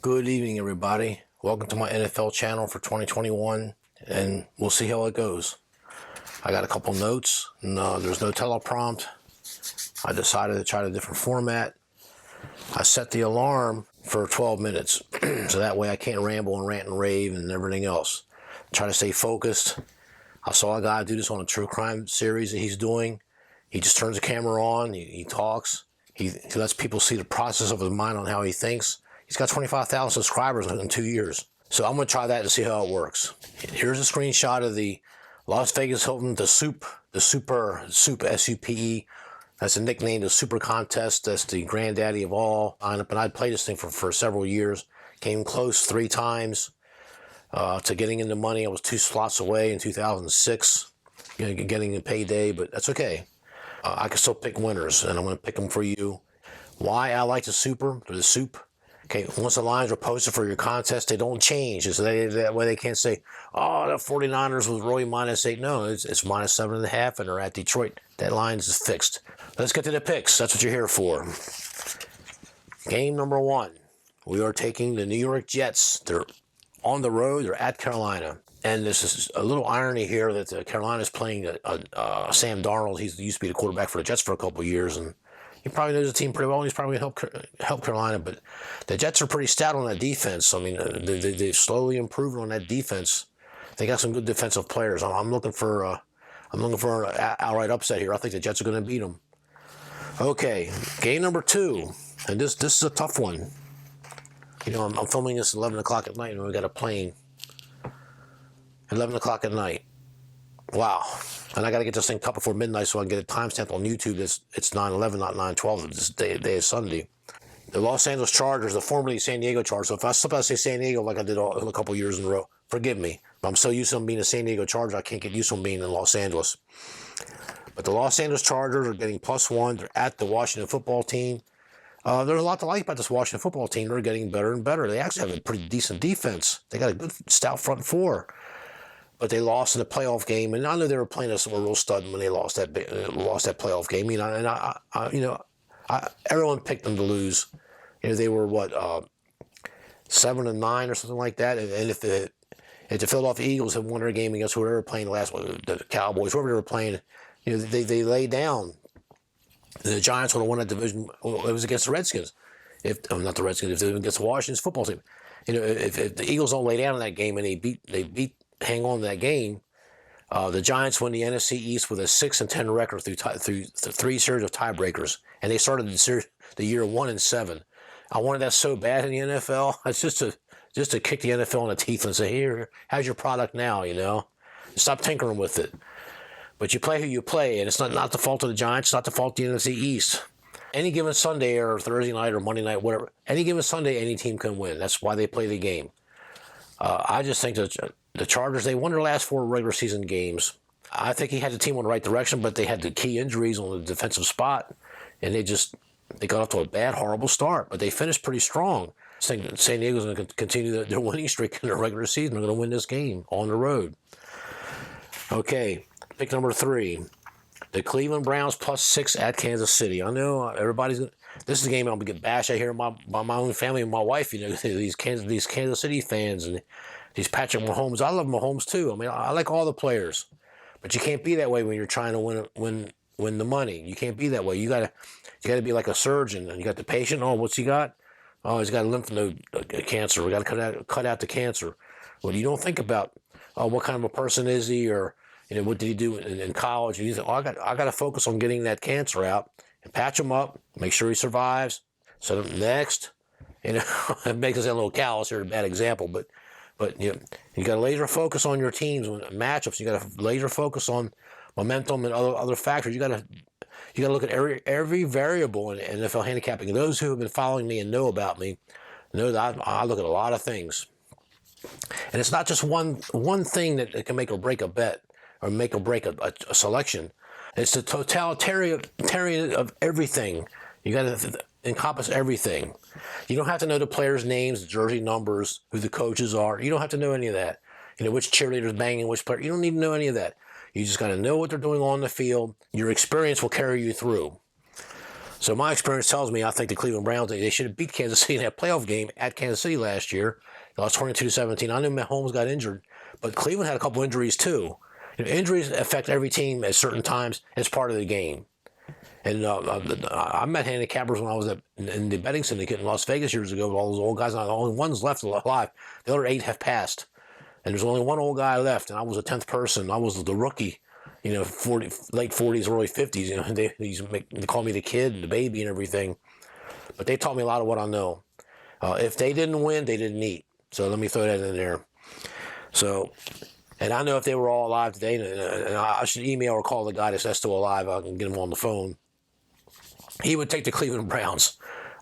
Good evening, everybody. Welcome to my NFL channel for 2021, and we'll see how it goes. I got a couple notes. No, there's no teleprompt. I decided to try a different format. I set the alarm for 12 minutes, so that way I can't ramble and rant and rave and everything else. Try to stay focused. I saw a guy do this on a true crime series that he's doing. He just turns the camera on, he talks, he lets people see the process of his mind on how he thinks. He's got 25,000 subscribers in 2 years. So I'm going to try that to see how it works. Here's a screenshot of the Las Vegas Hilton, the SUPE, SUPE. That's a nickname, the Super Contest. That's the granddaddy of all. And I'd played this thing for several years. Came close 3 times to getting into money. I was 2 slots away in 2006, getting a payday, but that's okay. I can still pick winners, and I'm going to pick them for you. Why I like the SUPE. Okay, once the lines are posted for your contest, they don't change. So that way they can't say, oh, the 49ers was really -8. No, it's -7.5, and they're at Detroit. That line is fixed. Let's get to the picks. That's what you're here for. Game number 1. We are taking the New York Jets. They're on the road. They're at Carolina. And this is a little irony here that Carolina's playing Sam Darnold. He used to be the quarterback for the Jets for a couple of years, and he probably knows the team pretty well. He's probably going to help Carolina, but the Jets are pretty stout on that defense. I mean, they've slowly improved on that defense. They got some good defensive players. I'm looking for an outright upset here. I think the Jets are going to beat them. Okay, game number 2, and this is a tough one. I'm filming this at 11 o'clock at night, and we got a plane. 11 o'clock at night. Wow. And I got to get this thing cut before midnight so I can get a timestamp on YouTube. It's 9/11, not 9/12. This day is Sunday. The Los Angeles Chargers, the formerly San Diego Chargers. So if I slip out to say San Diego like I did a couple years in a row, forgive me. I'm so used to them being a San Diego Charger, I can't get used to them being in Los Angeles. But the Los Angeles Chargers are getting +1. They're at the Washington football team. There's a lot to like about this Washington football team. They're getting better and better. They actually have a pretty decent defense. They got a good stout front four. But they lost in the playoff game, and I know they were playing us a real stud when they lost that playoff game. Everyone picked them to lose. They were 7-9 or something like that. And if the Philadelphia Eagles had won their game against whoever they were playing the Cowboys, whoever they were playing, they laid down. The Giants would have won that division. It was against the Redskins. Not the Redskins. If they were against Washington's football team, if the Eagles don't lay down in that game and they hang on to that game, the Giants win the NFC East with a 6-10 record through 3 series of tiebreakers, and they started the year 1-7. I wanted that so bad in the NFL. It's just to kick the NFL in the teeth and say, here, how's your product now? Stop tinkering with it. But you play who you play, and it's not the fault of the Giants. It's not the fault of the NFC East. Any given Sunday or Thursday night or Monday night, whatever, any given Sunday, any team can win. That's why they play the game. I just think that the Chargers, they won their last 4 regular season games. I think he had the team on the right direction, but they had the key injuries on the defensive spot, and they got off to a bad, horrible start. But they finished pretty strong. I think San Diego's going to continue their winning streak in the regular season. They're going to win this game on the road. Okay, pick number 3. The Cleveland Browns +6 at Kansas City. I know this is a game I'm going to get bashed out here by my own family and my wife. These Kansas City fans and these Patrick Mahomes. I love Mahomes too. I mean, I like all the players, but you can't be that way when you're trying to win the money. You can't be that way. You gotta be like a surgeon, and you got the patient. Oh, what's he got? Oh, he's got a lymph node cancer. We got to cut out the cancer. Well, you don't think about what kind of a person is he, or what did he do in college? And you think, I got to focus on getting that cancer out and patch him up, make sure he survives. So next, it makes us a little callous here, a bad example, but you got to laser focus on your teams and matchups. You got to laser focus on momentum and other factors. You got to look at every variable in NFL handicapping. And those who have been following me and know about me know that I look at a lot of things, and it's not just one thing that can make or break a bet or make or break a selection. It's the totalitarian of everything. You got to encompass everything. You don't have to know the players' names, the jersey numbers, who the coaches are. You don't have to know any of that. Which cheerleader's banging which player. You don't need to know any of that. You just got to know what they're doing on the field. Your experience will carry you through. So my experience tells me I think the Cleveland Browns, they should have beat Kansas City in that playoff game at Kansas City last year. They lost 22-17. I knew Mahomes got injured, but Cleveland had a couple injuries too. Injuries affect every team at certain times. It's part of the game. And I met handicappers when I was in the betting syndicate in Las Vegas years ago with all those old guys. The only one's left alive. The other 8 have passed. And there's only one old guy left, and I was the 10th person. I was the rookie, late 40s, early 50s. They call me the kid, the baby, and everything. But they taught me a lot of what I know. If they didn't win, they didn't eat. So let me throw that in there. So, and I know if they were all alive today, and I should email or call the guy that's still alive. I can get him on the phone. He would take the Cleveland Browns.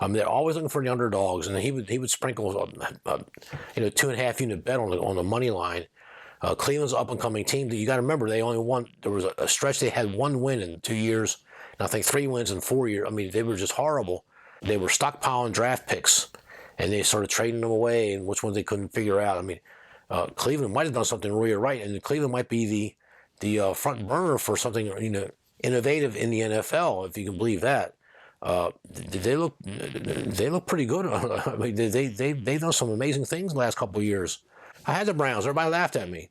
They're always looking for the underdogs, and he would sprinkle 2.5 unit bet on the money line. Cleveland's an up and coming team. You got to remember they only won. There was a stretch they had 1 win in 2 years, and I think 3 wins in 4 years. I mean, they were just horrible. They were stockpiling draft picks, and they started trading them away, and which ones they couldn't figure out. I mean, Cleveland might have done something really right, and Cleveland might be the front burner for something innovative in the NFL, if you can believe that. They look pretty good. I mean, they've done some amazing things the last couple of years. I had the Browns. Everybody laughed at me.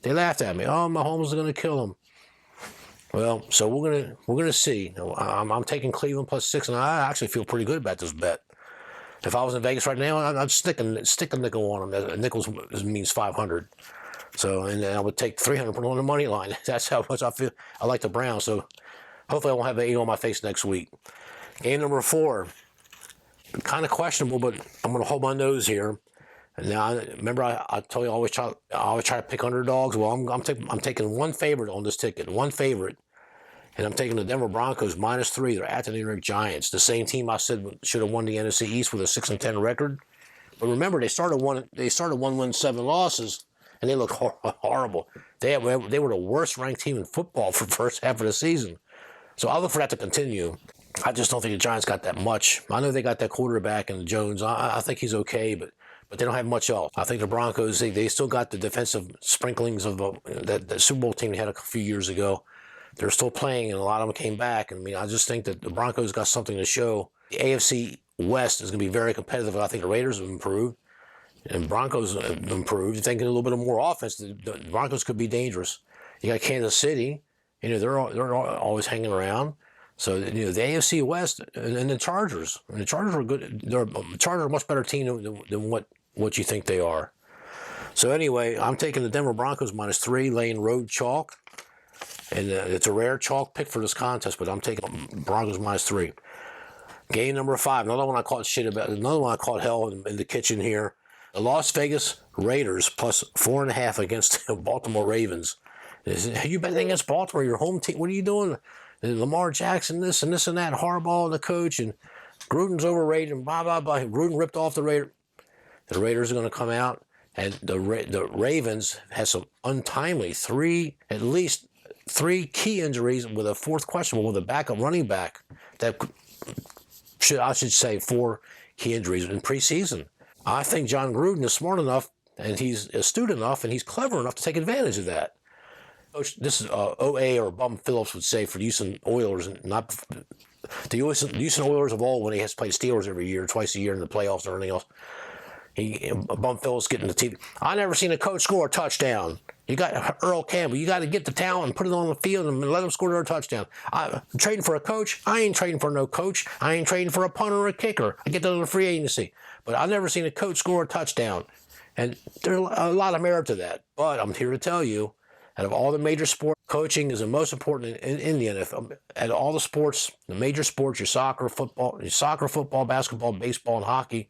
They laughed at me. Oh, Mahomes is going to kill them. Well, so we're gonna see. I'm taking Cleveland +6, and I actually feel pretty good about this bet. If I was in Vegas right now, I'd stick a nickel on them. A nickel means 500. So, and I would take 300 on the money line. That's how much I feel. I like the Browns. So, hopefully, I won't have an egg on my face next week. Game number 4, kind of questionable, but I'm going to hold my nose here. Now, remember I told you I always try to pick underdogs. Well, I'm taking one favorite on this ticket, one favorite, and I'm taking the Denver Broncos -3. They're at the New NYGiants, the same team I said should have won the NFC East with a 6-10 record. But remember, they started 1 win, 7 losses, and they looked horrible. They were the worst ranked team in football for the first half of the season. So I'll look for that to continue. I just don't think the Giants got that much. I know they got that quarterback and Jones. I think he's okay, but they don't have much else. I think the Broncos, they still got the defensive sprinklings of that Super Bowl team they had a few years ago. They're still playing, and a lot of them came back. I mean, I just think that the Broncos got something to show. The AFC West is going to be very competitive. I think the Raiders have improved, and Broncos have improved. You're thinking a little bit of more offense. The Broncos could be dangerous. You got Kansas City. They're always hanging around. So, the AFC West and the Chargers. And the Chargers are good. The Chargers are a much better team than what you think they are. So, anyway, I'm taking the Denver Broncos -3, laying road chalk. And it's a rare chalk pick for this contest, but I'm taking Broncos -3. Game number 5. Another one I caught hell in the kitchen here. The Las Vegas Raiders +4.5 against the Baltimore Ravens. You betting against Baltimore, your home team? What are you doing? Lamar Jackson, this and that, Harbaugh, the coach, and Gruden's overrated, and blah, blah, blah. Gruden ripped off the Raiders. The Raiders are going to come out, and the Ravens has some untimely at least three key injuries with a 4th questionable with a backup running back. I should say 4 key injuries in preseason. I think John Gruden is smart enough, and he's astute enough, and he's clever enough to take advantage of that. This is OA, or Bum Phillips would say, for the Houston Oilers, and not the Houston Oilers of old, when he has to play Steelers every year, twice a year in the playoffs or anything else. Bum Phillips getting the TV. I never seen a coach score a touchdown. You got Earl Campbell. You got to get the talent and put it on the field and let them score their touchdown. I'm trading for a coach. I ain't trading for no coach. I ain't trading for a punter or a kicker. I get those in the free agency. But I've never seen a coach score a touchdown. And there's a lot of merit to that. But I'm here to tell you, out of all the major sports, coaching is the most important in the NFL. Out of all the sports, the major sports, your soccer, football, basketball, baseball, and hockey,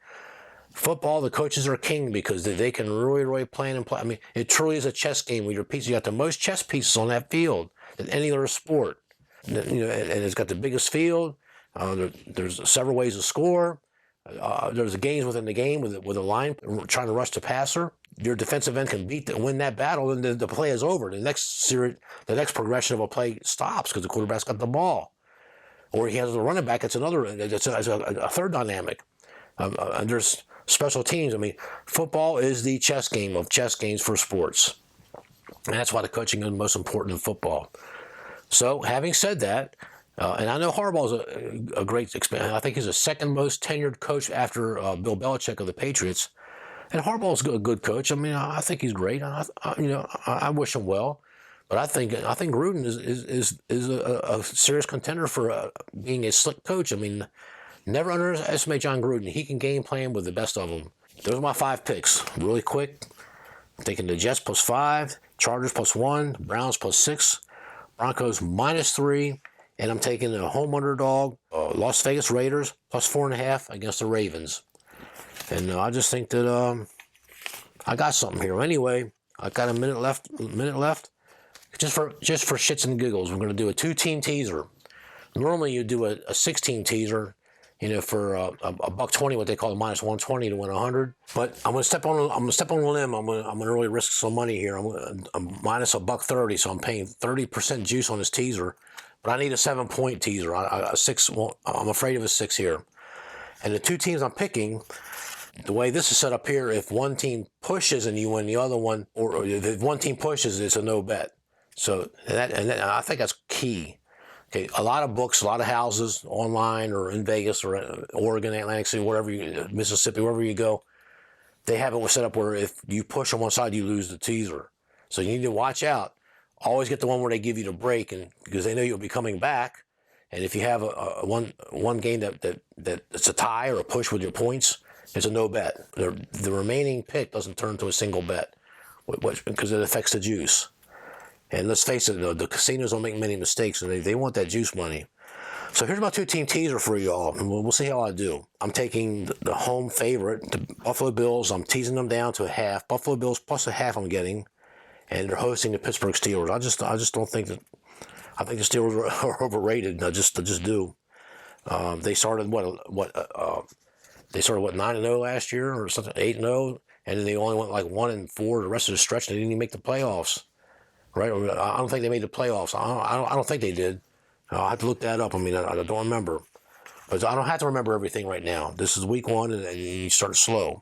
football, the coaches are king because they can really plan and play. I mean, it truly is a chess game with your pieces. You got the most chess pieces on that field than any other sport. And it's got the biggest field. There's several ways to score. There's games within the game with a line trying to rush the passer. Your defensive end can win that battle, and the play is over. The next progression of a play stops because the quarterback's got the ball, or he has the running back. It's a third dynamic. And there's special teams. I mean, football is the chess game of chess games for sports, and that's why the coaching is most important in football. So, having said that, And I know Harbaugh's a great I think he's the second most tenured coach after Bill Belichick of the Patriots. And Harbaugh's a good coach. I mean, I think he's great. I wish him well. But I think Gruden is a serious contender for being a slick coach. I mean, never underestimate John Gruden. He can game plan with the best of them. Those are my 5 picks. Really quick. I'm taking the Jets +5, Chargers +1, Browns +6, Broncos -3, and I'm taking the home underdog, Las Vegas Raiders +4.5 against the Ravens. And I just think that I got something here. Anyway, I got a minute left. Just for shits and giggles, we're going to do a 2-team teaser. Normally you do a 6-team teaser, for a $1.20, what they call a -120 to win 100. But I'm gonna step on a limb. I'm gonna really risk some money here. I'm minus a $1.30, so I'm paying 30% juice on this teaser. But I need a 7-point teaser. A 6. Well, I'm afraid of a 6 here. And the 2 teams I'm picking, the way this is set up here, if one team pushes and you win the other one, or if one team pushes, it's a no bet. So that I think that's key. Okay, a lot of books, a lot of houses online or in Vegas or Oregon, Atlantic City, Mississippi, wherever you go, they have it set up where if you push on one side, you lose the teaser. So you need to watch out. Always get the one where they give you the break, and because they know you'll be coming back. And if you have a one game that it's a tie or a push with your points, it's a no bet. The remaining pick doesn't turn to a single bet, because it affects the juice. And let's face it, the casinos don't make many mistakes, and they want that juice money. So here's my 2-team teaser for y'all, and we'll see how I do. I'm taking the home favorite, the Buffalo Bills. I'm teasing them down to a half. Buffalo Bills +0.5 I'm getting, and they're hosting the Pittsburgh Steelers. I just don't think that. I think the Steelers are overrated. I just do. They started they started 9-0 last year or something, 8-0, and then they only went like 1-4 the rest of the stretch. They didn't even make the playoffs. Right? I don't think they made the playoffs. I don't think they did. I'll have to look that up. I mean, I don't remember. But I don't have to remember everything right now. This is week 1, and you start slow.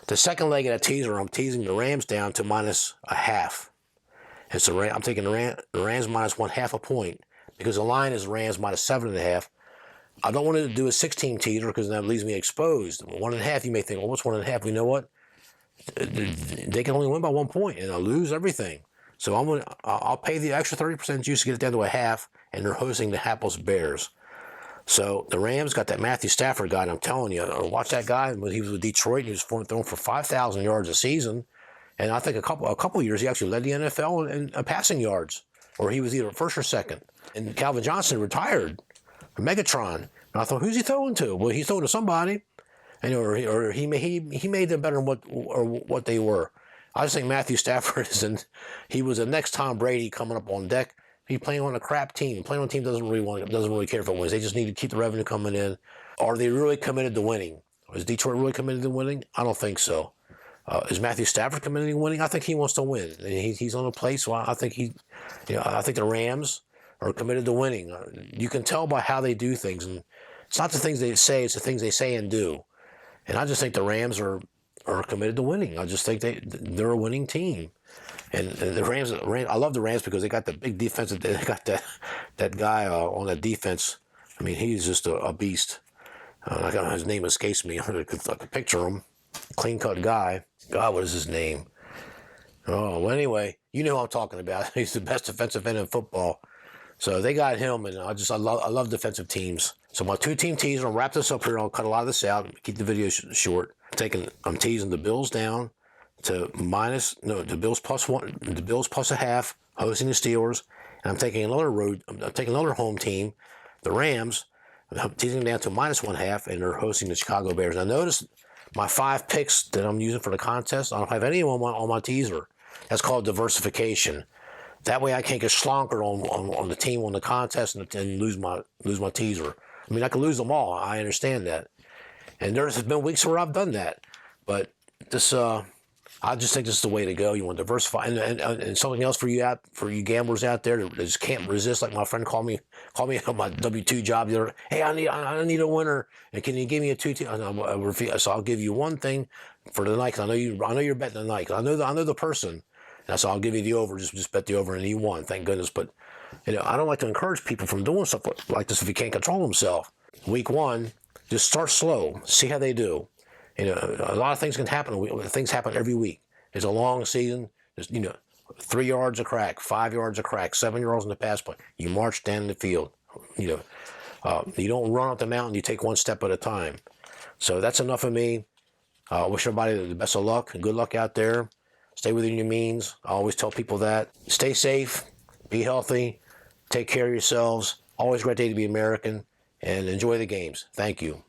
The second leg of that teaser, I'm teasing the Rams down to -0.5. I'm taking the Rams -0.5 point, because the line is Rams -7.5. I don't want to do a 16 teaser because that leaves me exposed. 1.5, you may think, well, what's 1.5? You know what? They can only win by 1 point, and I'll lose everything. So I'll pay the extra 30% juice to get it down to a half, and they're hosting the hapless Bears. So the Rams got that Matthew Stafford guy, and I'm telling you, watch that guy. When he was with Detroit, he was throwing for 5,000 yards a season, and I think a couple years he actually led the NFL in passing yards, or he was either first or second. And Calvin Johnson retired, Megatron. And I thought, who's he throwing to? Well, he's throwing to somebody, and or he made them better than what they were. I just think Matthew Stafford he was the next Tom Brady coming up on deck. He's playing on a crap team. Playing on a team doesn't really care if it wins. They just need to keep the revenue coming in. Are they really committed to winning? Is Detroit really committed to winning? I don't think so. Is Matthew Stafford committed to winning? I think he wants to win. He's on a place. So I think I think the Rams are committed to winning. You can tell by how they do things, and it's not the things they say; it's the things they say and do. And I just think the Rams are committed to winning. I just think they're a winning team. And the Rams, I love the Rams because they got the big defense. They got that guy on that defense. I mean, he's just a beast. His name escapes me. I could picture him. Clean-cut guy. God, what is his name? Oh, well, anyway, you know who I'm talking about. He's the best defensive end in football. So they got him, and I love defensive teams. So my 2-team teaser, I'll wrap this up here. I'll cut a lot of this out, keep the video short. I'm teasing the Bills down to the Bills +1, the Bills +0.5, hosting the Steelers, and I'm taking another home team, the Rams. I'm teasing them down to -1.5, and they're hosting the Chicago Bears. Now notice my 5 picks that I'm using for the contest. I don't have any on my teaser. That's called diversification. That way I can't get slonkered on the team on the contest and lose my teaser. I mean, I could lose them all. I understand that. And there's been weeks where I've done that. But this, I just think this is the way to go. You want to diversify. And something else for you gamblers out there that just can't resist, like my friend called me on my W-2 job the other day. Hey, I need a winner. And can you give me a 2-team? So I'll give you one thing for the night, because I know you're betting the night. I know the person. And so I'll give you the over. Just bet the over, and he won. Thank goodness. But I don't like to encourage people from doing stuff like this if you can't control themselves. Week 1, just start slow. See how they do. A lot of things can happen. Things happen every week. It's a long season. There's, 3 yards a crack, 5 yards a crack, 7 yards in the pass play. You march down the field. You don't run up the mountain. You take one step at a time. So that's enough of me. I wish everybody the best of luck and good luck out there. Stay within your means. I always tell people that. Stay safe. Be healthy. Take care of yourselves. Always a great day to be American. And enjoy the games. Thank you.